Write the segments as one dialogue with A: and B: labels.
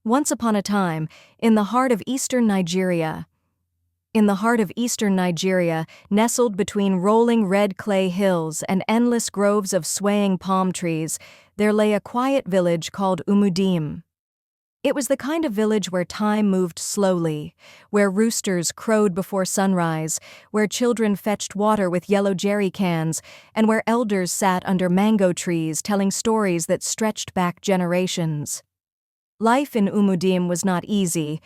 A: Once upon a time, in the heart of eastern Nigeria, nestled between rolling red clay hills and endless groves of swaying palm trees, there lay a quiet village called Umudim. It was the kind of village where time moved slowly, where roosters crowed before sunrise, where children fetched water with yellow jerry cans, and where elders sat under mango trees telling stories that stretched back generations. Life in Umudim was not easy,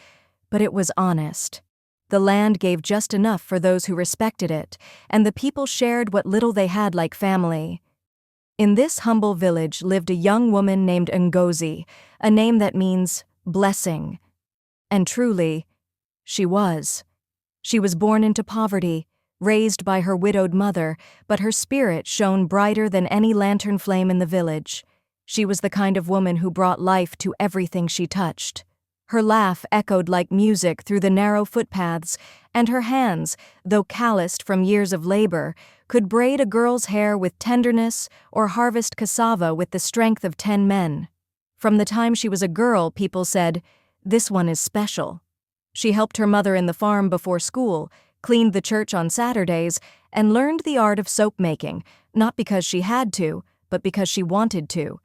A: but it was honest. The land gave just enough for those who respected it, and the people shared what little they had like family. In this humble village lived a young woman named Ngozi, a name that means blessing. And truly, she was. She was born into poverty, raised by her widowed mother, but her spirit shone brighter than any lantern flame in the village. She was the kind of woman who brought life to everything she touched. Her laugh echoed like music through the narrow footpaths, and her hands, though calloused from years of labor, could braid a girl's hair with tenderness or harvest cassava with the strength of 10 men. From the time she was a girl, people said, "This one is special." She helped her mother in the farm before school, cleaned the church on Saturdays, and learned the art of soap making, not because she had to, but because she wanted to.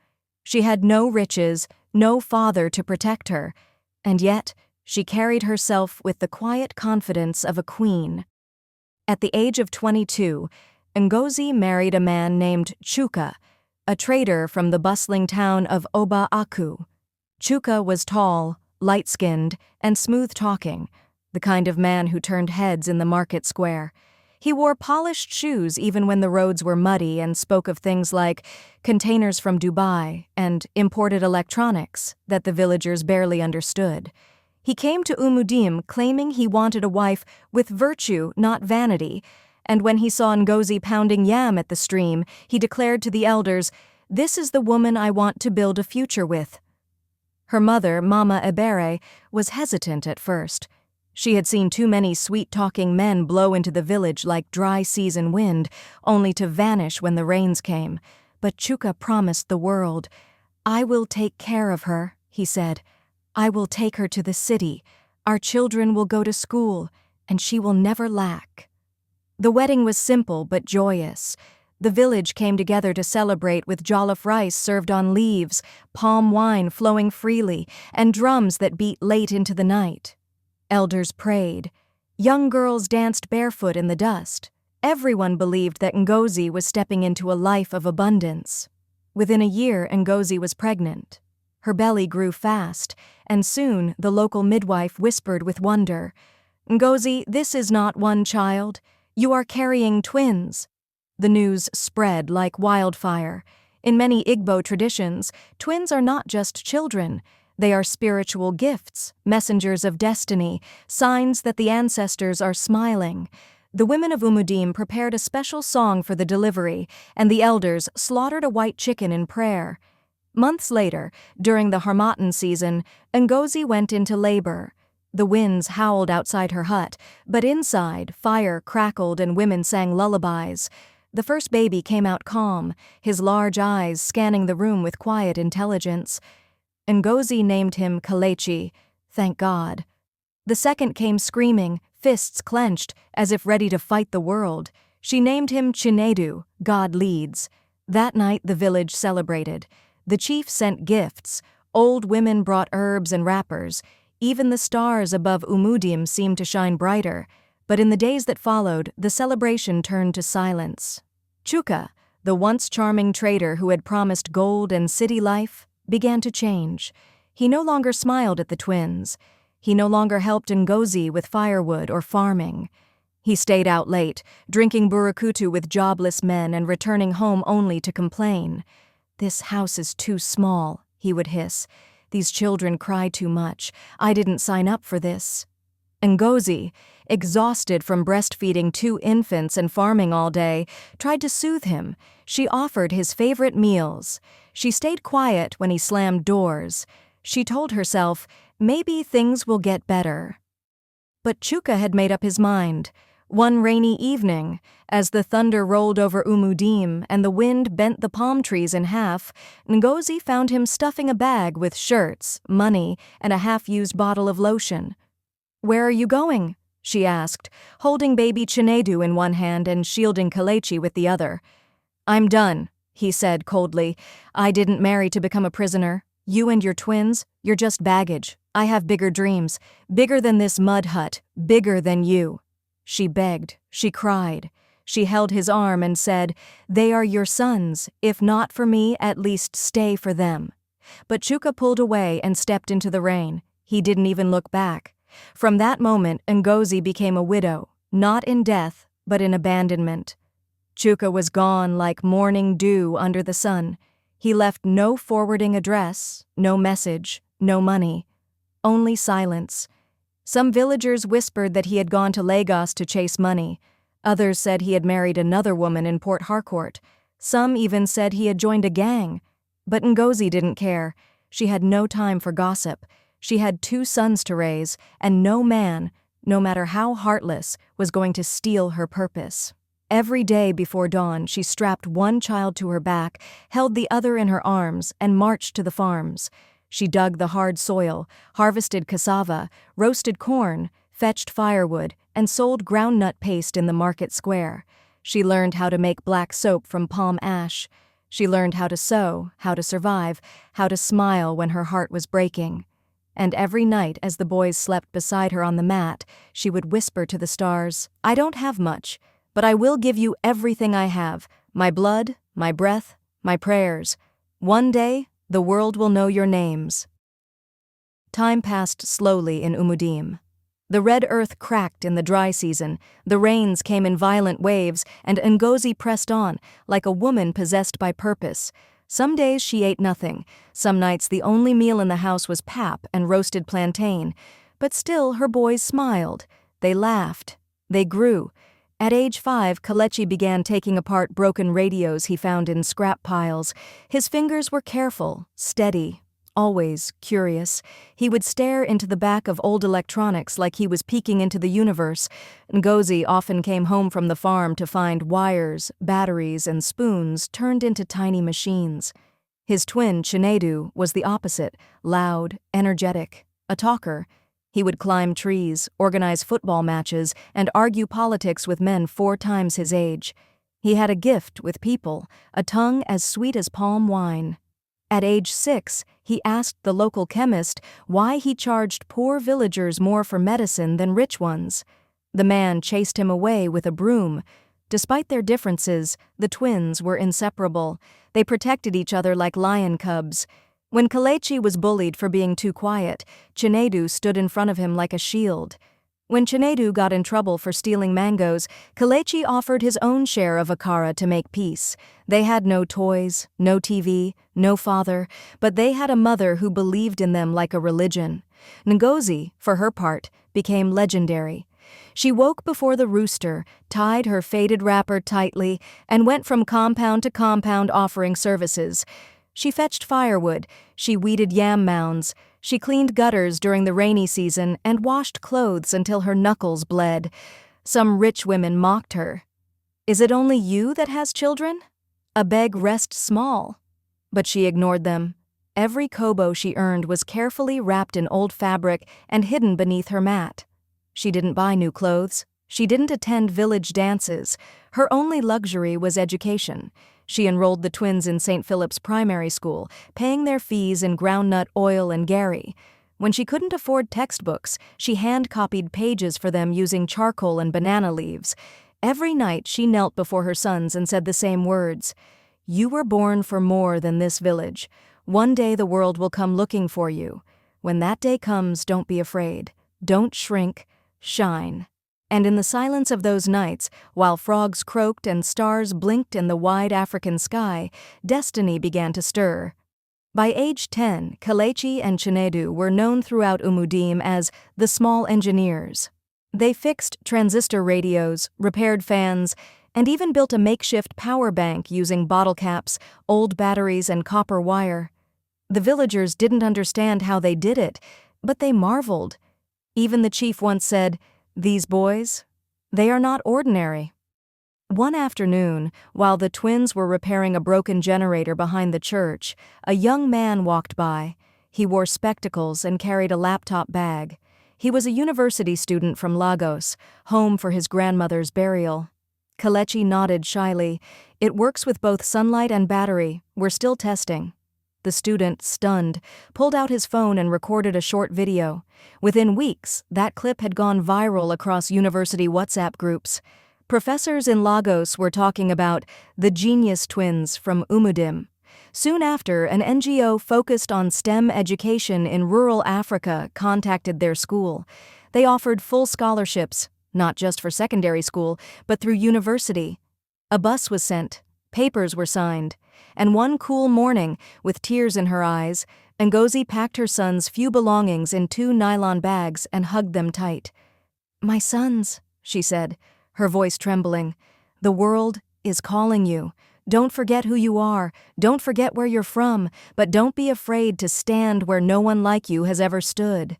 A: She had no riches, no father to protect her, and yet she carried herself with the quiet confidence of a queen. At the age of 22, Ngozi married a man named Chuka, a trader from the bustling town of Oba Aku. Chuka was tall, light-skinned, and smooth-talking, the kind of man who turned heads in the market square. He wore polished shoes even when the roads were muddy and spoke of things like containers from Dubai and imported electronics that the villagers barely understood. He came to Umudim claiming he wanted a wife with virtue, not vanity, and when he saw Ngozi pounding yam at the stream, he declared to the elders, "This is the woman I want to build a future with." Her mother, Mama Ebere, was hesitant at first. She had seen too many sweet-talking men blow into the village like dry season wind, only to vanish when the rains came. But Chuka promised the world. "I will take care of her," he said. "I will take her to the city. Our children will go to school, and she will never lack." The wedding was simple but joyous. The village came together to celebrate with jollof rice served on leaves, palm wine flowing freely, and drums that beat late into the night. Elders prayed. Young girls danced barefoot in the dust. Everyone believed that Ngozi was stepping into a life of abundance. Within a year, Ngozi was pregnant. Her belly grew fast, and soon the local midwife whispered with wonder, "Ngozi, this is not one child. You are carrying twins." The news spread like wildfire. In many Igbo traditions, twins are not just children. They are spiritual gifts, messengers of destiny, signs that the ancestors are smiling. The women of Umudim prepared a special song for the delivery, and the elders slaughtered a white chicken in prayer. Months later, during the Harmattan season, Ngozi went into labor. The winds howled outside her hut, but inside, fire crackled and women sang lullabies. The first baby came out calm, his large eyes scanning the room with quiet intelligence. Ngozi named him Kelechi, thank God. The second came screaming, fists clenched, as if ready to fight the world. She named him Chinedu, God leads. That night the village celebrated. The chief sent gifts. Old women brought herbs and wrappers. Even the stars above Umudim seemed to shine brighter. But in the days that followed, the celebration turned to silence. Chuka, the once charming trader who had promised gold and city life, began to change. He no longer smiled at the twins. He no longer helped Ngozi with firewood or farming. He stayed out late, drinking burukutu with jobless men and returning home only to complain. "This house is too small," he would hiss. "These children cry too much. I didn't sign up for this." Ngozi, exhausted from breastfeeding 2 infants and farming all day, tried to soothe him. She offered his favorite meals. She stayed quiet when he slammed doors. She told herself, maybe things will get better. But Chuka had made up his mind. One rainy evening, as the thunder rolled over Umudim and the wind bent the palm trees in half, Ngozi found him stuffing a bag with shirts, money, and a half-used bottle of lotion. "Where are you going?" she asked, holding baby Chinedu in one hand and shielding Kelechi with the other. "I'm done," he said coldly. "I didn't marry to become a prisoner. You and your twins, you're just baggage. I have bigger dreams, bigger than this mud hut, bigger than you." She begged, she cried. She held his arm and said, "They are your sons. If not for me, at least stay for them." But Chuka pulled away and stepped into the rain. He didn't even look back. From that moment, Ngozi became a widow, not in death, but in abandonment. Chuka was gone like morning dew under the sun. He left no forwarding address, no message, no money. Only silence. Some villagers whispered that he had gone to Lagos to chase money. Others said he had married another woman in Port Harcourt. Some even said he had joined a gang. But Ngozi didn't care. She had no time for gossip. She had 2 sons to raise, and no man, no matter how heartless, was going to steal her purpose. Every day before dawn, she strapped one child to her back, held the other in her arms, and marched to the farms. She dug the hard soil, harvested cassava, roasted corn, fetched firewood, and sold groundnut paste in the market square. She learned how to make black soap from palm ash. She learned how to sew, how to survive, how to smile when her heart was breaking. And every night as the boys slept beside her on the mat, she would whisper to the stars, "I don't have much, but I will give you everything I have, my blood, my breath, my prayers. One day, the world will know your names." Time passed slowly in Umudim. The red earth cracked in the dry season, the rains came in violent waves, and Ngozi pressed on, like a woman possessed by purpose. Some days she ate nothing. Some nights the only meal in the house was pap and roasted plantain. But still her boys smiled. They laughed. They grew. At age 5, Kelechi began taking apart broken radios he found in scrap piles. His fingers were careful, steady, always curious. He would stare into the back of old electronics like he was peeking into the universe. Ngozi often came home from the farm to find wires, batteries, and spoons turned into tiny machines. His twin, Chinedu, was the opposite, loud, energetic, a talker. He would climb trees, organize football matches, and argue politics with men 4 times his age. He had a gift with people, a tongue as sweet as palm wine. At age 6, he asked the local chemist why he charged poor villagers more for medicine than rich ones. The man chased him away with a broom. Despite their differences, the twins were inseparable. They protected each other like lion cubs. When Kelechi was bullied for being too quiet, Chinedu stood in front of him like a shield. When Chinedu got in trouble for stealing mangoes, Kelechi offered his own share of akara to make peace. They had no toys, no TV, no father, but they had a mother who believed in them like a religion. Ngozi, for her part, became legendary. She woke before the rooster, tied her faded wrapper tightly, and went from compound to compound offering services. She fetched firewood, she weeded yam mounds, she cleaned gutters during the rainy season and washed clothes until her knuckles bled. Some rich women mocked her. "Is it only you that has children? A beg rests small." But she ignored them. Every kobo she earned was carefully wrapped in old fabric and hidden beneath her mat. She didn't buy new clothes. She didn't attend village dances. Her only luxury was education. She enrolled the twins in St. Philip's Primary School, paying their fees in groundnut oil and gari. When she couldn't afford textbooks, she hand-copied pages for them using charcoal and banana leaves. Every night she knelt before her sons and said the same words. "You were born for more than this village. One day the world will come looking for you. When that day comes, don't be afraid. Don't shrink. Shine." And in the silence of those nights, while frogs croaked and stars blinked in the wide African sky, destiny began to stir. By age 10, Kelechi and Chinedu were known throughout Umudim as the small engineers. They fixed transistor radios, repaired fans, and even built a makeshift power bank using bottle caps, old batteries, and copper wire. The villagers didn't understand how they did it, but they marveled. Even the chief once said, "These boys, They are not ordinary. One afternoon, while the twins were repairing a broken generator behind the church, a young man walked by. He wore spectacles and carried a laptop bag. He was a university student from Lagos, home for his grandmother's burial. Kelechi nodded shyly. "It works with both sunlight and battery. We're still testing." The student, stunned, pulled out his phone and recorded a short video. Within weeks, that clip had gone viral across university WhatsApp groups. Professors in Lagos were talking about the genius twins from Umudim. Soon after, an NGO focused on STEM education in rural Africa contacted their school. They offered full scholarships, not just for secondary school, but through university. A bus was sent, papers were signed, and one cool morning, with tears in her eyes, Ngozi packed her son's few belongings in 2 nylon bags and hugged them tight. "My sons," she said, her voice trembling, "the world is calling you. Don't forget who you are, don't forget where you're from, but don't be afraid to stand where no one like you has ever stood."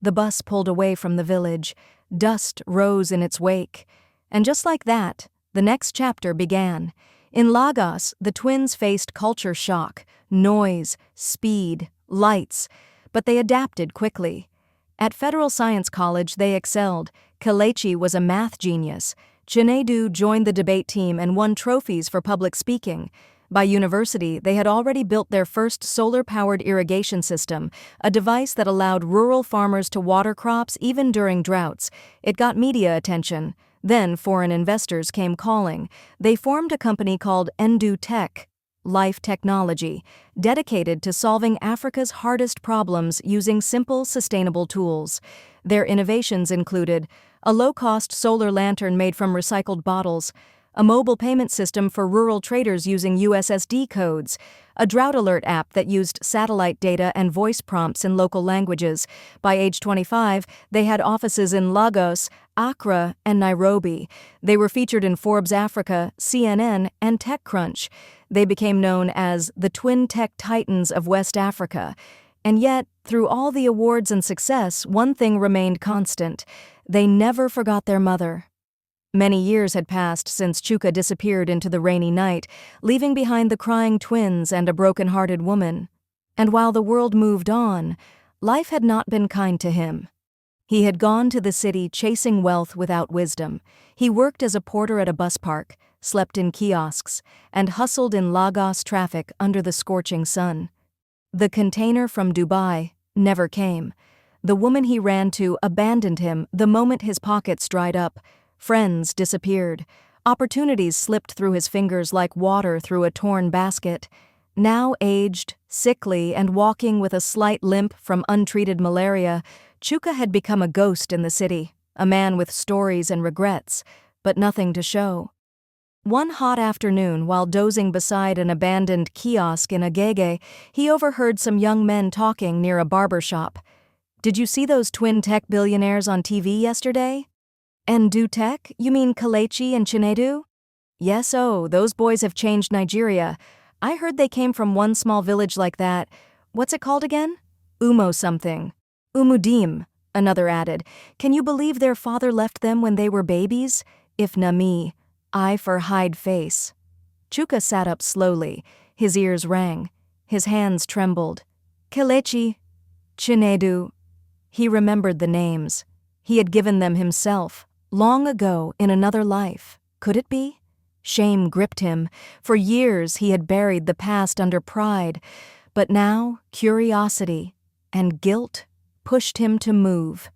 A: The bus pulled away from the village. Dust rose in its wake. And just like that, the next chapter began. In Lagos, the twins faced culture shock, noise, speed, lights, but they adapted quickly. At Federal Science College, they excelled. Kelechi was a math genius. Chinedu joined the debate team and won trophies for public speaking. By university, they had already built their first solar-powered irrigation system, a device that allowed rural farmers to water crops even during droughts. It got media attention. Then foreign investors came calling. They formed a company called Ndu Tech, Life Technology, dedicated to solving Africa's hardest problems using simple, sustainable tools. Their innovations included a low-cost solar lantern made from recycled bottles, a mobile payment system for rural traders using USSD codes, a drought alert app that used satellite data and voice prompts in local languages. By age 25, they had offices in Lagos, Accra, and Nairobi. They were featured in Forbes Africa, CNN, and TechCrunch. They became known as the Twin Tech Titans of West Africa. And yet, through all the awards and success, one thing remained constant. They never forgot their mother. Many years had passed since Chuka disappeared into the rainy night, leaving behind the crying twins and a broken-hearted woman. And while the world moved on, life had not been kind to him. He had gone to the city chasing wealth without wisdom. He worked as a porter at a bus park, slept in kiosks, and hustled in Lagos traffic under the scorching sun. The container from Dubai never came. The woman he ran to abandoned him the moment his pockets dried up. Friends disappeared. Opportunities slipped through his fingers like water through a torn basket. Now aged, sickly, and walking with a slight limp from untreated malaria, Chuka had become a ghost in the city, a man with stories and regrets, but nothing to show. One hot afternoon, while dozing beside an abandoned kiosk in Agege, he overheard some young men talking near a barber shop. "Did you see those twin tech billionaires on TV yesterday?" "Ndu Tech? You mean Kelechi and Chinedu?" "Yes, oh, those boys have changed Nigeria. I heard they came from one small village like that. What's it called again? Umo something." "Umudim," another added. "Can you believe their father left them when they were babies? If Nami, eye for hide face." Chuka sat up slowly. His ears rang. His hands trembled. "Kelechi, Chinedu." He remembered the names. He had given them himself, long ago in another life. Could it be? Shame gripped him. For years he had buried the past under pride, but now curiosity and guilt pushed him to move.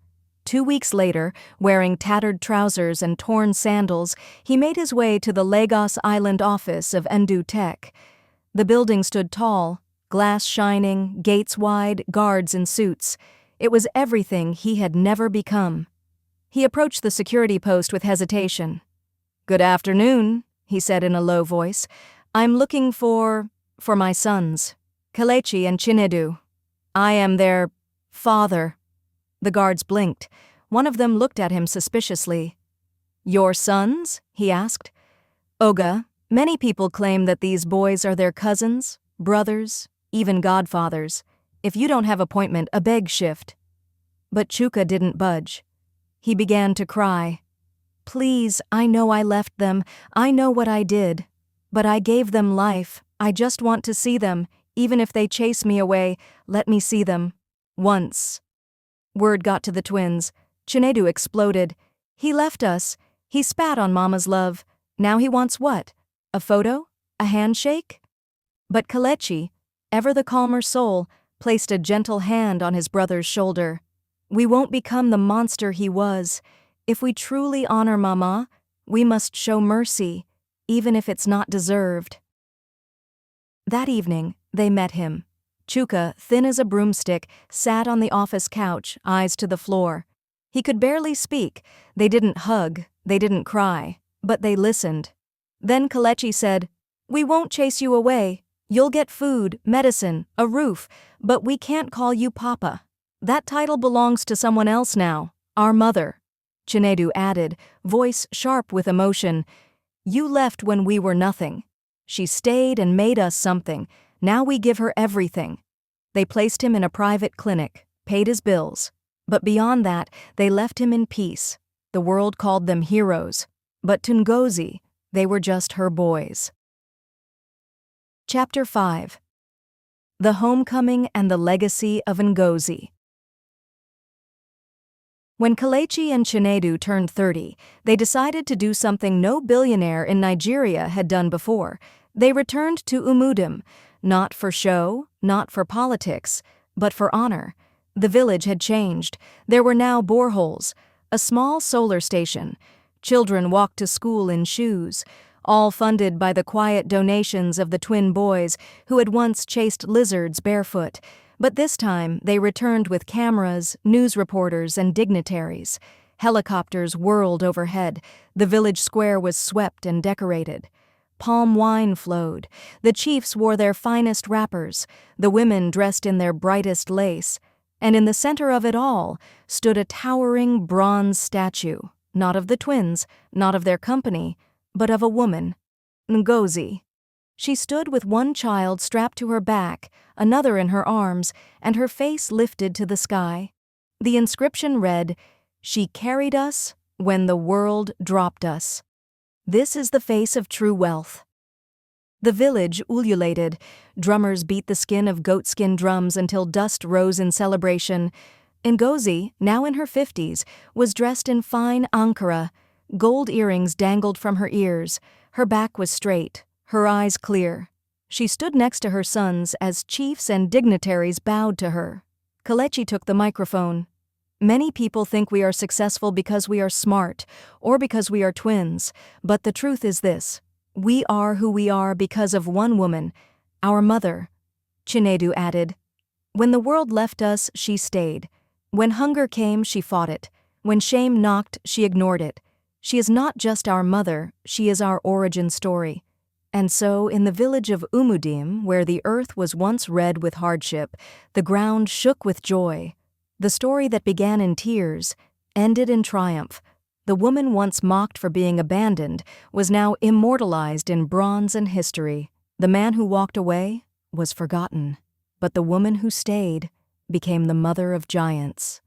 A: 2 weeks later, wearing tattered trousers and torn sandals, he made his way to the Lagos Island office of Ndu Tech. The building stood tall, glass shining, gates wide, guards in suits. It was everything he had never become. He approached the security post with hesitation. "Good afternoon," he said in a low voice. "I'm looking for my sons, Kelechi and Chinedu. I am their father." The guards blinked. One of them looked at him suspiciously. "Your sons?" he asked. "Oga, many people claim that these boys are their cousins, brothers, even godfathers. If you don't have appointment, a beg shift." But Chuka didn't budge. He began to cry. Please, I know I left them, I know what I did. But I gave them life, I just want to see them, even if they chase me away, let me see them. Once. Word got to the twins. Chinedu exploded. He left us. He spat on Mama's love. Now he wants what? A photo? A handshake? But Kelechi, ever the calmer soul, placed a gentle hand on his brother's shoulder. We won't become the monster he was. If we truly honor Mama, we must show mercy, even if it's not deserved. That evening, they met him. Chuka, thin as a broomstick, sat on the office couch, eyes to the floor. He could barely speak. They didn't hug, they didn't cry, but they listened. Then Kelechi said, "We won't chase you away. You'll get food, medicine, a roof, but we can't call you Papa. That title belongs to someone else now, our mother." Chinedu added, voice sharp with emotion, "You left when we were nothing. She stayed and made us something. Now we give her everything." They placed him in a private clinic, paid his bills. But beyond that, they left him in peace. The world called them heroes. But to Ngozi, they were just her boys. Chapter 5. The Homecoming and the Legacy of Ngozi. When Kelechi and Chinedu turned 30, they decided to do something no billionaire in Nigeria had done before. They returned to Umudim, not for show, not for politics, but for honor. The village had changed. There were now boreholes, a small solar station. Children walked to school in shoes, all funded by the quiet donations of the twin boys who had once chased lizards barefoot. But this time they returned with cameras, news reporters, and dignitaries. Helicopters whirled overhead. The village square was swept and decorated. Palm wine flowed. The chiefs wore their finest wrappers, the women dressed in their brightest lace. And in the center of it all stood a towering bronze statue, not of the twins, not of their company, but of a woman, Ngozi. She stood with one child strapped to her back, another in her arms, and her face lifted to the sky. The inscription read, "She carried us when the world dropped us." This is the face of true wealth. The village ululated. Drummers beat the skin of goatskin drums until dust rose in celebration. Ngozi, now in her 50s, was dressed in fine Ankara. Gold earrings dangled from her ears. Her back was straight, her eyes clear. She stood next to her sons as chiefs and dignitaries bowed to her. Kelechi took the microphone. "Many people think we are successful because we are smart, or because we are twins, but the truth is this. We are who we are because of one woman, our mother." Chinedu added, "When the world left us, she stayed. When hunger came, she fought it. When shame knocked, she ignored it. She is not just our mother, she is our origin story." And so, in the village of Umudim, where the earth was once red with hardship, the ground shook with joy. The story that began in tears ended in triumph. The woman once mocked for being abandoned was now immortalized in bronze and history. The man who walked away was forgotten, but the woman who stayed became the mother of giants.